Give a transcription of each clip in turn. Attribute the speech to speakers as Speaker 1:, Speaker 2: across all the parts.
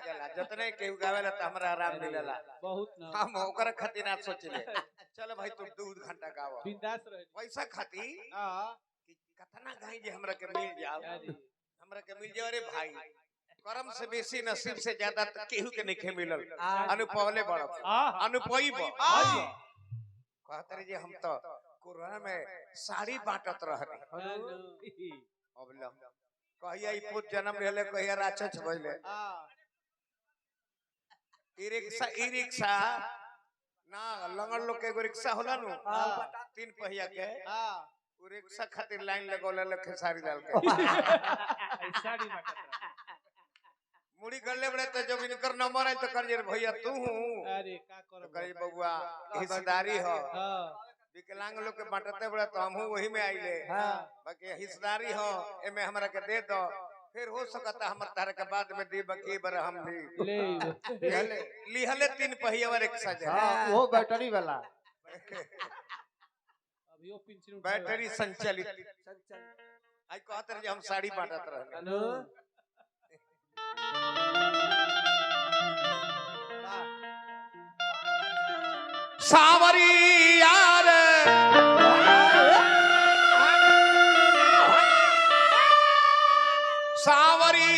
Speaker 1: लागेला जतने केहू गावेला त हमरा आराम मिलेला
Speaker 2: बहुत ना
Speaker 1: हम ओकर खातिर ना सोचले चल भाई तुम 2 घंटा गावा
Speaker 2: बिंदास रह
Speaker 1: पैसा खाती
Speaker 2: हां
Speaker 1: कि कतना गाई जे हमरा के मिल जाओ हमरा के मिल जाओ रे भाई कर्म से बेसी नसीब से ज्यादा त केहू के नहीं मिलल अनुपवले बड़ अनुपई बड़ कहत रे जे हम तो कोरोना में साड़ी बांटत रहनी अब ल कहिया ई पुत जन्म लेले कहिया राक्षस भइले ई रिक्शा ना लंगड़ लोग के एगो रिक्शा होला नु 3 पहिया के उ रिक्शा खातिर लाइन लगौले लखे साड़ी डाल के
Speaker 2: साड़ी बाटत
Speaker 1: मुड़ी गले बड़े तो जब इनकर नंबर है तो कर जे भैया तू
Speaker 2: अरे का कर
Speaker 1: करे बबुआ हिस्सेदारी हो विकलांग लोग के बांटते बड़े तो हमहू वही में आइले बाकी हिस्सेदारी हो एमे हमरा के दे दो फिर हो सकता हमर तार के बाद में दी बाकी बार हम भी लिहले 3 पहिया रिक्शा जे
Speaker 3: हां वो बैटरी वाला
Speaker 2: अभी वो पिंचरू
Speaker 1: बैटरी संचालित आई कहत रहे हम साड़ी बांटत रहले सावरी यार सावरी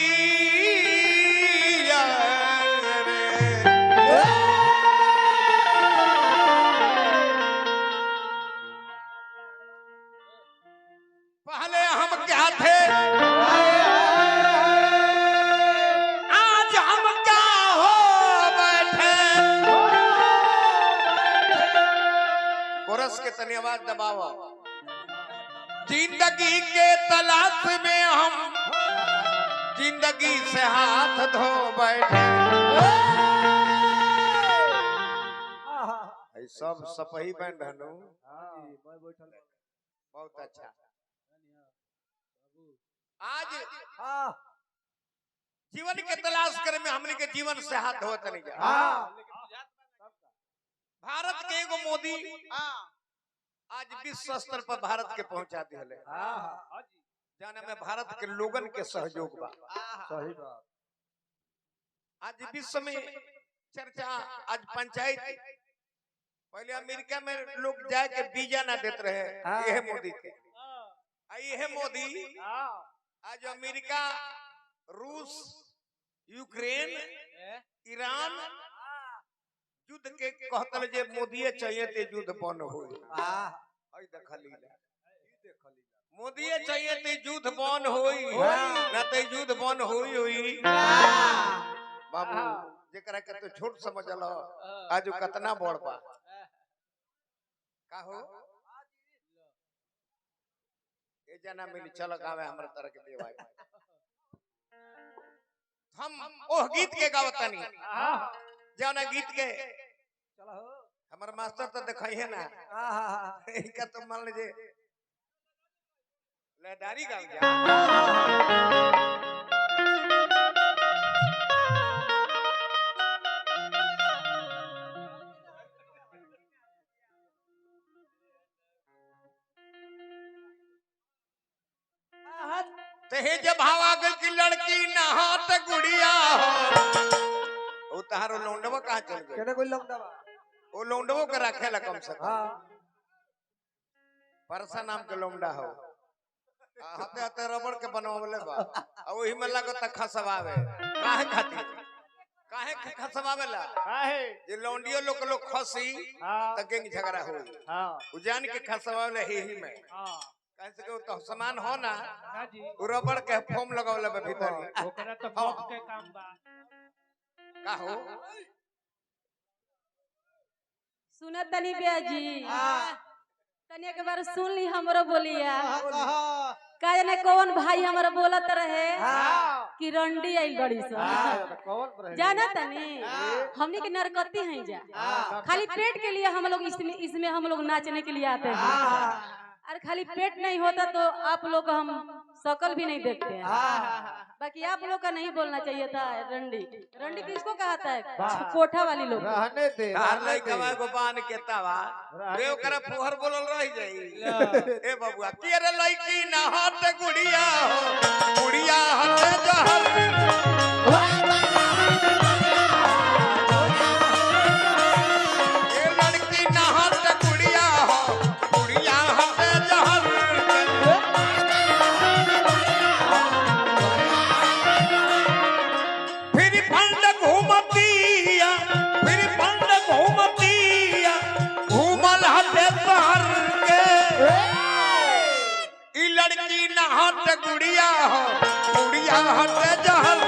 Speaker 1: पहले हम क्या थे आज हम क्या हो बैठे कोरस के तनी आवाज दबाओ जिंदगी के तलाश में हम जिंदगी से हाथ धो बैठे सब सपही बैंड हनु बहुत अच्छा आज जीवन के तलाश करे में हमने के जीवन से हाथ धोत नहीं जा भारत के एगो मोदी आज विश्व स्तर पर भारत के पहुंचा दिले जाने में भारत के लोगन के सहयोग बा
Speaker 3: सही बात
Speaker 1: आज विश्व में चर्चा आज पंचायत पहले अमेरिका में लोग जाए के वीजा ना देते रहे यह मोदी के यह मोदी आज अमेरिका रूस यूक्रेन ईरान युद्ध के कहतल जे मोदी चाहिए ते युद्ध बंद होई आई देखली मोदी चाहिए ते युद्ध बंद होई ना ते युद्ध बंद होई बाबू जेकरा के तो छोट समझल आज कितना बड़ बा का हो ए जना मिल चल गावे हमरा तरह के देवाई हम ओह गीत के गावतानी जौना गीत के
Speaker 3: चलो
Speaker 1: हमर मास्टर तो दिखाई है ना इनका तो मान लीजिए लहदारी गाँव जा तहे जब हवा गल की लड़की नहात गुड़िया हो तारो लौंडवा कहाँ चल गए
Speaker 3: केने कोई लौंडवा
Speaker 1: वो लौंडवो के रखेला कम से कम
Speaker 3: हां
Speaker 1: परसा नाम के लौंडा हो हाथे हाथे रबड़ के बनवाले बा आ ओही में लागत खसवावे काहे खातिर काहे खसवावेला
Speaker 3: काहे
Speaker 1: जे लौंडियो लोग खसी त गैंग झगड़ा होई
Speaker 3: हां
Speaker 1: उ जान के खसवावेला ही में
Speaker 2: हां
Speaker 1: कैसे के तो सामान हो ना
Speaker 2: हां जी
Speaker 1: रबड़ के फोम लगावले बा भीतर
Speaker 2: ओकरा तो बॉक्स के काम बा
Speaker 1: का हो
Speaker 4: सुनत तनी बेजी तनी एक बार सुन ली हमरो बोलिया का जाने कौन भाई हमरा बोलत रहे कि रंडी आइल बड़ी स
Speaker 3: कौन रहे
Speaker 4: जाना तनी हमनी के नरकती हैं जा खाली पेट के लिए हम लोग इसमें हम लोग नाचने के लिए आते हैं और खाली पेट नहीं होता तो आप लोग हम शकल भी नहीं देखते हैं बाकी आप लोग का नहीं बोलना चाहिए था रंडी रंडी किसको कहता है कोठा वाली लोग
Speaker 3: रहने दे
Speaker 1: लई कमाए को बान के तावा रे ओकरा फुहर बोलल रह जाई ए बबुआ के रे लईकी ना हाथ गुड़िया हो गुड़िया हाथ जहर हट गुड़िया हो गुड़िया हट जहल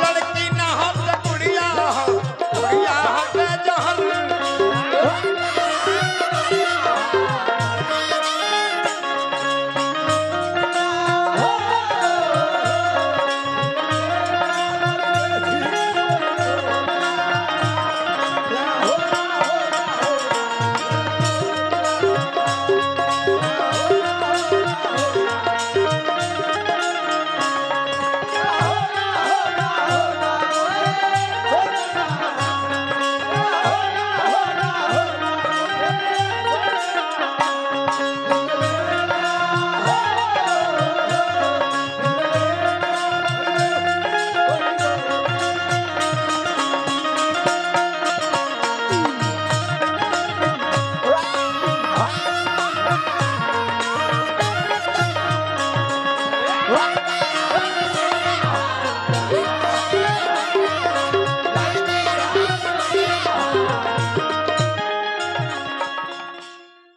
Speaker 1: लड़की ना हट गुड़िया हो गुड़िया हट जहल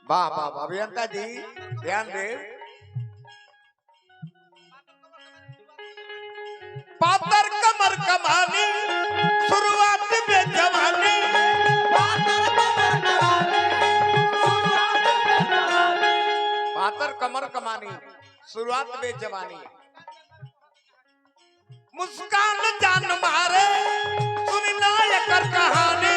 Speaker 1: वाह वाह वाह अभियंता जी ध्यान दे पातर कमर कमानी शुरुआत में जवानी पातर कमर कमानी शुरुआत में जवानी मुस्कान जान मारे सुनी नायक कहानी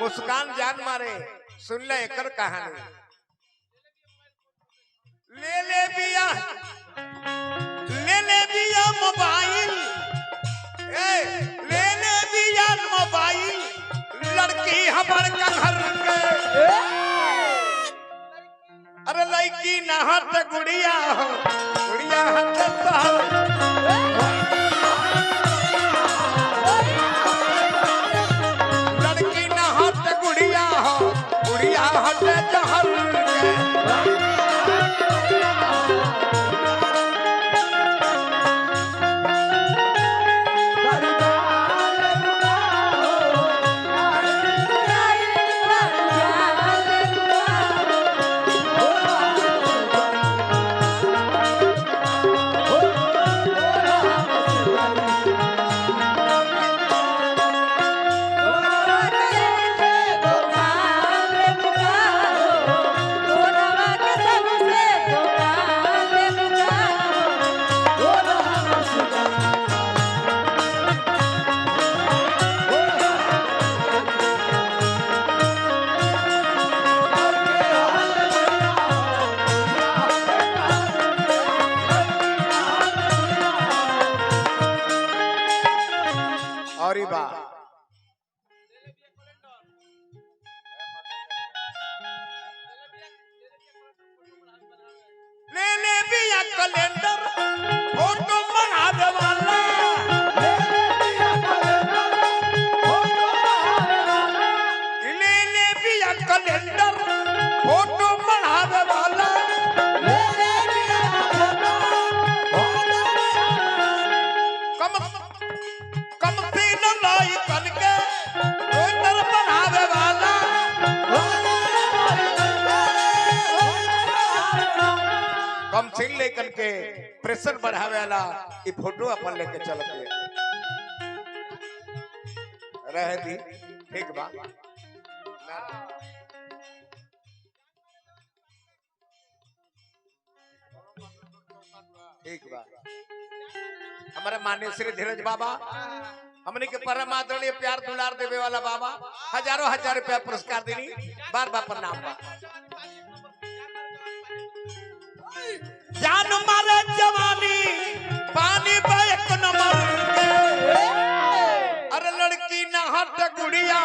Speaker 1: मुस्कान जान मारे सुन ले एकर कहानी ले बिया मोबाइल ले बिया मोबाइल लड़की हमार का घर के अरे लड़की ना हट गुड़िया हो गुड़िया हट लड़की ना हट गुड़िया हो गुड़िया हट जहर और बा ले बिया कैलेंडर फोटो बनावे वाला ले बिया कैलेंडर फोटो बनावे वाला कम से न लाई कन के रोटर बनावे वाला कम से लेकर के प्रेशर बढ़ावे वाला ये फोटो अपन लेके चलते रह दी ठीक बा ठीक बा हमारे माननीय श्री धीरज बाबा हमने के परम आदरणीय प्यार दुलार देवे वाला बाबा हजारों हजार रुपया पुरस्कार देनी बार बार प्रणाम बा जान मारे जवानी पानी पे एक नंबर के अरे लड़की ना हट गुड़िया